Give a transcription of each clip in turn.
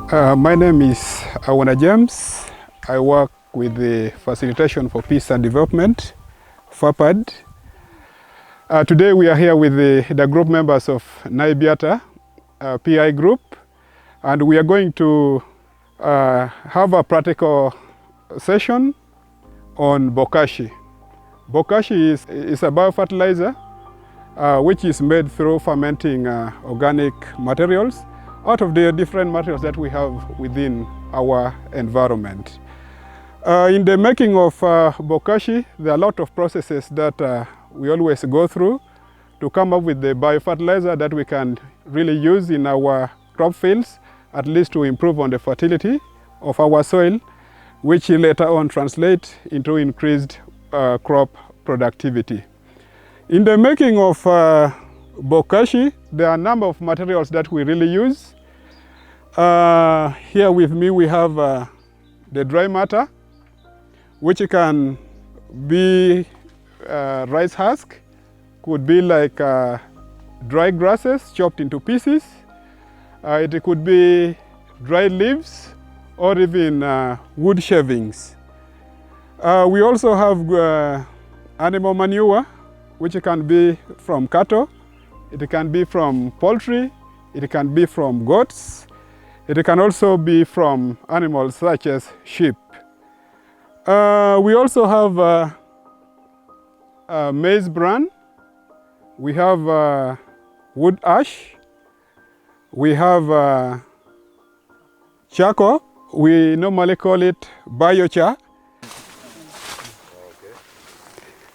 My name is Awana James. I work with the Facilitation for Peace and Development, FAPAD. Today we are here with the group members of Naibiata PI group, and we are going to have a practical session on Bokashi. Bokashi is a biofertilizer which is made through fermenting organic materials out of the different materials that we have within our environment. In the making of Bokashi, there are a lot of processes that we always go through to come up with the biofertilizer that we can really use in our crop fields, at least to improve on the fertility of our soil, which later on translate into increased crop productivity. In the making of Bokashi, there are a number of materials that we really use. Here with me we have the dry matter, which can be rice husk, could be like dry grasses chopped into pieces. It could be dry leaves or even wood shavings. We also have animal manure, which can be from cattle, it can be from poultry, it can be from goats, it can also be from animals such as sheep. We also have maize bran, we have wood ash, we have charcoal, we normally call it biochar.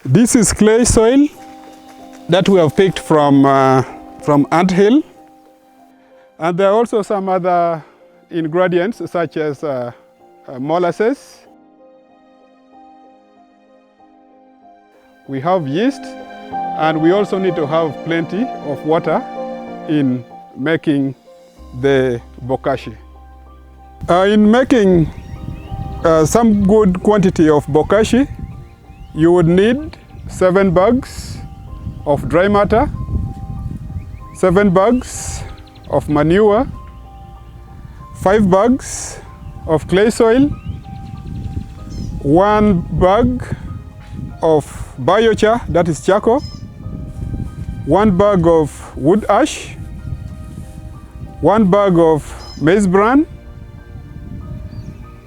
This is clay soil that we have picked from anthill. And there are also some other ingredients such as molasses. We have yeast, and we also need to have plenty of water in making the Bokashi. In making some good quantity of Bokashi, you would need 7 bags of dry matter, 7 bags of manure, 5 bags of clay soil, 1 bag of biochar, that is charcoal, 1 bag of wood ash, 1 bag of maize bran,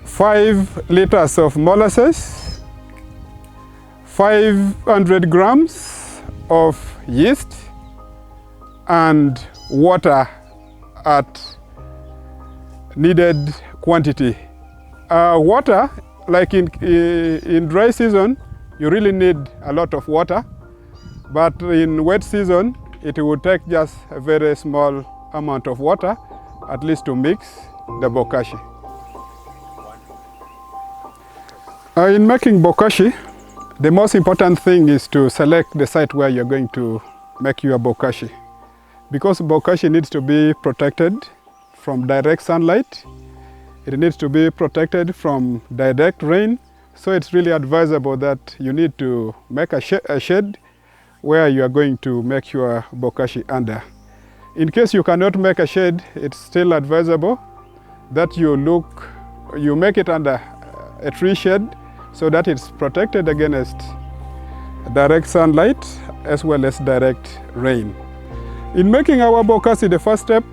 5 liters of molasses, 500 grams of yeast, and water at needed quantity. Water, like in dry season, you really need a lot of water, but in wet season, it would take just a very small amount of water, at least to mix the Bokashi. In making Bokashi, the most important thing is to select the site where you're going to make your Bokashi. Because Bokashi needs to be protected from direct sunlight, it needs to be protected from direct rain, so it's really advisable that you need to make a shed where you are going to make your Bokashi under. In case you cannot make a shed, it's still advisable that you make it under a tree shade so that it's protected against direct sunlight as well as direct rain. In making our Bokashi, the first step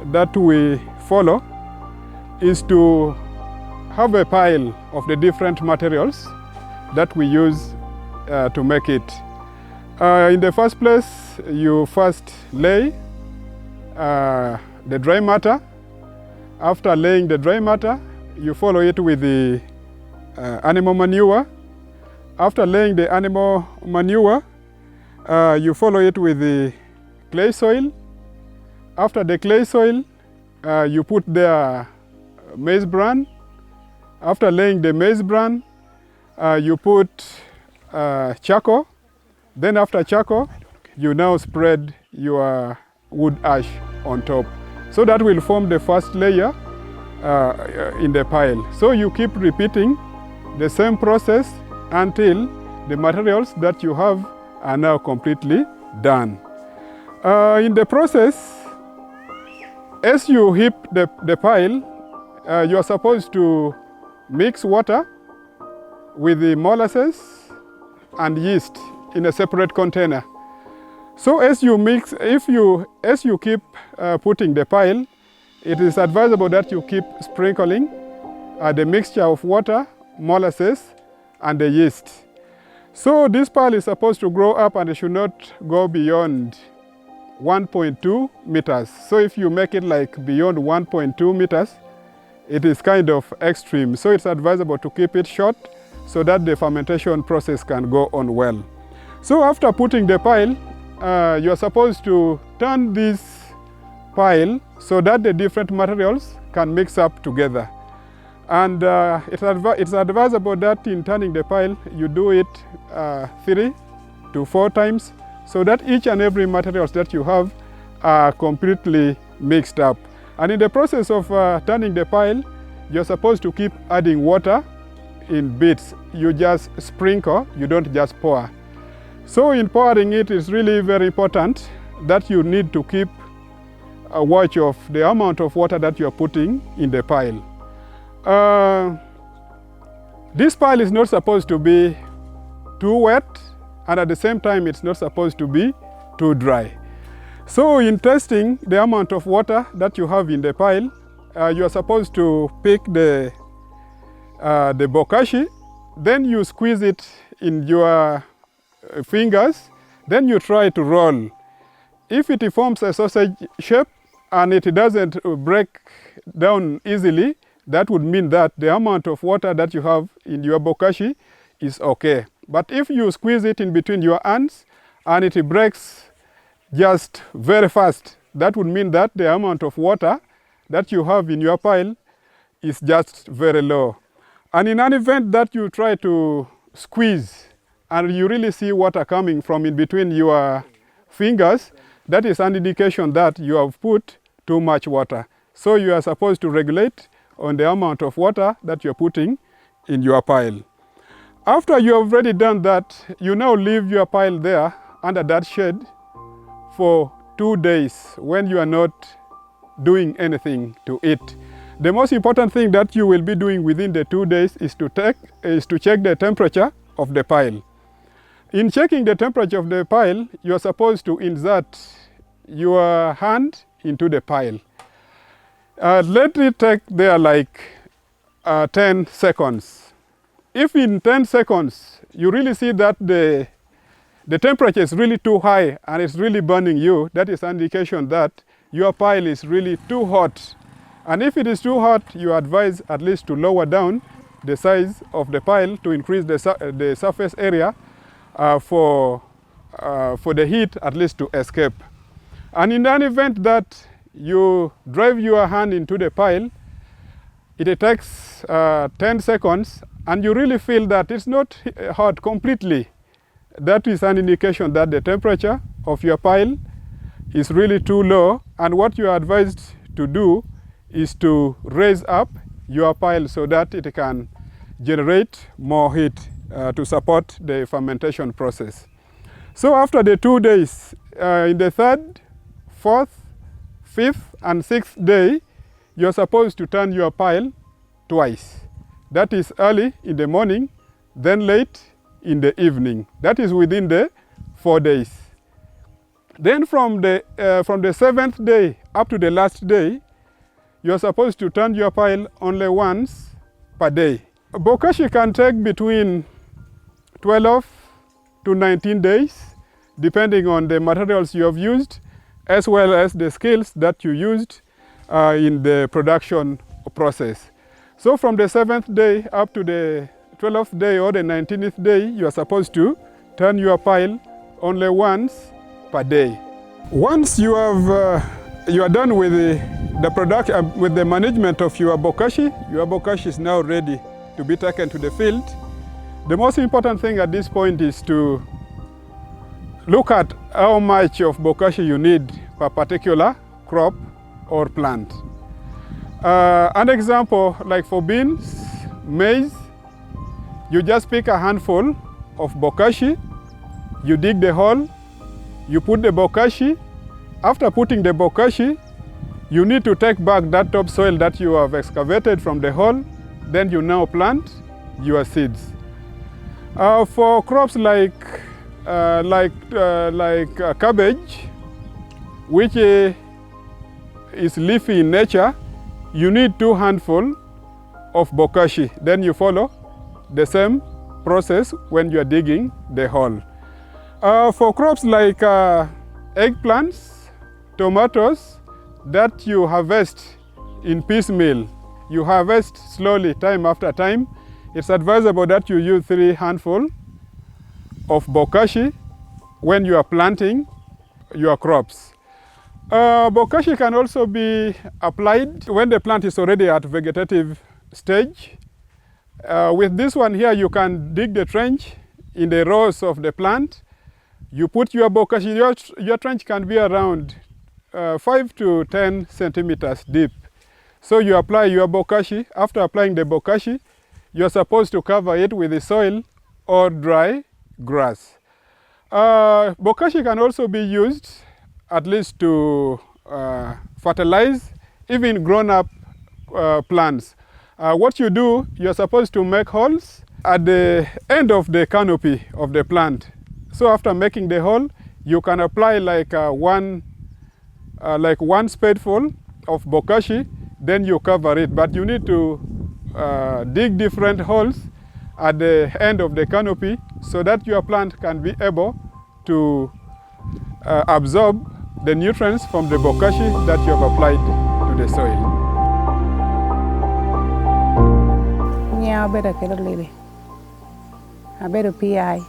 that we follow is to have a pile of the different materials that we use to make it. In the first place, you first lay the dry matter. After laying the dry matter, you follow it with the animal manure. After laying the animal manure, you follow it with the clay soil. After the clay soil, you put the maize bran. After laying the maize bran, you put charcoal. Then after charcoal, you now spread your wood ash on top. So that will form the first layer in the pile. So you keep repeating the same process until the materials that you have are now completely done. In the process, as you heap the pile, you are supposed to mix water with the molasses and yeast in a separate container. So as you mix, as you keep putting the pile, it is advisable that you keep sprinkling the mixture of water, molasses, and the yeast. So this pile is supposed to grow up and it should not go beyond 1.2 meters. So if you make it like beyond 1.2 meters, it is kind of extreme. So it's advisable to keep it short so that the fermentation process can go on well. So after putting the pile, you are supposed to turn this pile so that the different materials can mix up together. And it's advisable that in turning the pile, you do it 3 to 4 times so that each and every materials that you have are completely mixed up. And in the process of turning the pile, you're supposed to keep adding water in bits. You just sprinkle, you don't just pour. So in pouring it, it's really very important that you need to keep a watch of the amount of water that you are putting in the pile. This pile is not supposed to be too wet, and at the same time it's not supposed to be too dry. So in testing the amount of water that you have in the pile, you are supposed to pick the bokashi, then you squeeze it in your fingers, then you try to roll. If it forms a sausage shape and it doesn't break down easily, that would mean that the amount of water that you have in your bokashi is okay. But if you squeeze it in between your hands and it breaks just very fast, that would mean that the amount of water that you have in your pile is just very low. And in an event that you try to squeeze and you really see water coming from in between your fingers, that is an indication that you have put too much water. So you are supposed to regulate on the amount of water that you're putting in your pile. After you have already done that, you now leave your pile there under that shade for 2 days when you are not doing anything to it. The most important thing that you will be doing within the 2 days is to check the temperature of the pile. In checking the temperature of the pile, you are supposed to insert your hand into the pile. Let it take there like 10 seconds. If in 10 seconds you really see that the temperature is really too high and it's really burning you, that is an indication that your pile is really too hot. And if it is too hot, you advise at least to lower down the size of the pile to increase the surface area for the heat at least to escape. And in an event that you drive your hand into the pile, it takes 10 seconds and you really feel that it's not hot completely. That is an indication that the temperature of your pile is really too low, and what you are advised to do is to raise up your pile so that it can generate more heat to support the fermentation process. So after the 2 days, in the 3rd, 4th, 5th, and 6th day, you're supposed to turn your pile twice. That is early in the morning, then late in the evening. That is within the 4 days. Then from the 7th day up to the last day, you're supposed to turn your pile only once per day. Bokashi can take between 12 to 19 days, depending on the materials you have used, as well as the skills that you used in the production process. So from the 7th day up to the 12th day or the 19th day, you are supposed to turn your pile only once per day. Once you are done with the production, with the management of your bokashi is now ready to be taken to the field. The most important thing at this point is to look at how much of bokashi you need per particular crop or plant. An example, like for beans, maize, you just pick a handful of bokashi, you dig the hole, you put the bokashi. After putting the bokashi, You need to take back that topsoil that you have excavated from the hole, then you now plant your seeds. For crops like cabbage, which is leafy in nature, you need 2 handfuls of Bokashi. Then you follow the same process when you are digging the hole. For crops like eggplants, tomatoes, that you harvest in piecemeal, you harvest slowly time after time, it's advisable that you use 3 handfuls of Bokashi when you are planting your crops. Bokashi can also be applied when the plant is already at vegetative stage. With this one here, you can dig the trench in the rows of the plant. You put your Bokashi, your trench can be around 5 to 10 centimeters deep. So you apply your Bokashi. After applying the Bokashi, you're supposed to cover it with the soil or dry grass. Bokashi can also be used at least to fertilize even grown-up plants. What you do, you're supposed to make holes at the end of the canopy of the plant. So after making the hole, you can apply like one spadeful of Bokashi, then you cover it. But you need to dig different holes at the end of the canopy so that your plant can be able to absorb the nutrients from the Bokashi that you have applied to the soil. Yeah, better get lady. I better PI.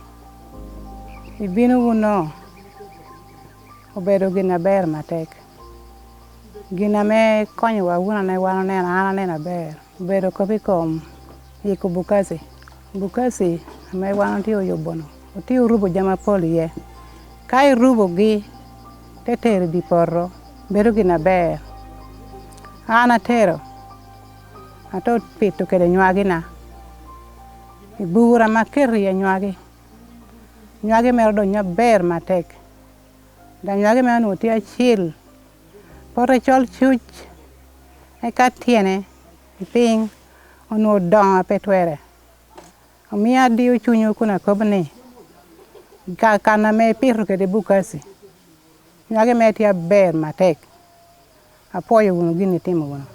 If you know, I better get a bear, my take. Gina me conua one and one and a bear. Better copy come. Yiko Bokashi. Bokashi, I may want to your bono. Tiu rubo jama poli ye. Kai rubo gi tetere di porro. Better get a bear. Ana tero. I thought Pete to get a nuagina. Bura makeri a nuagi. Nuagi merdo nya bear ma tek. Da nuagi me anu tia chill. Porre chol chuch. E katiene. Ping. Ono don a petwere. Mia dio chunyo kuna kobne. Kana me pirro ke de Bokashi. Nuagi me tia bear ma tek. Apoyo uno gini timo uno.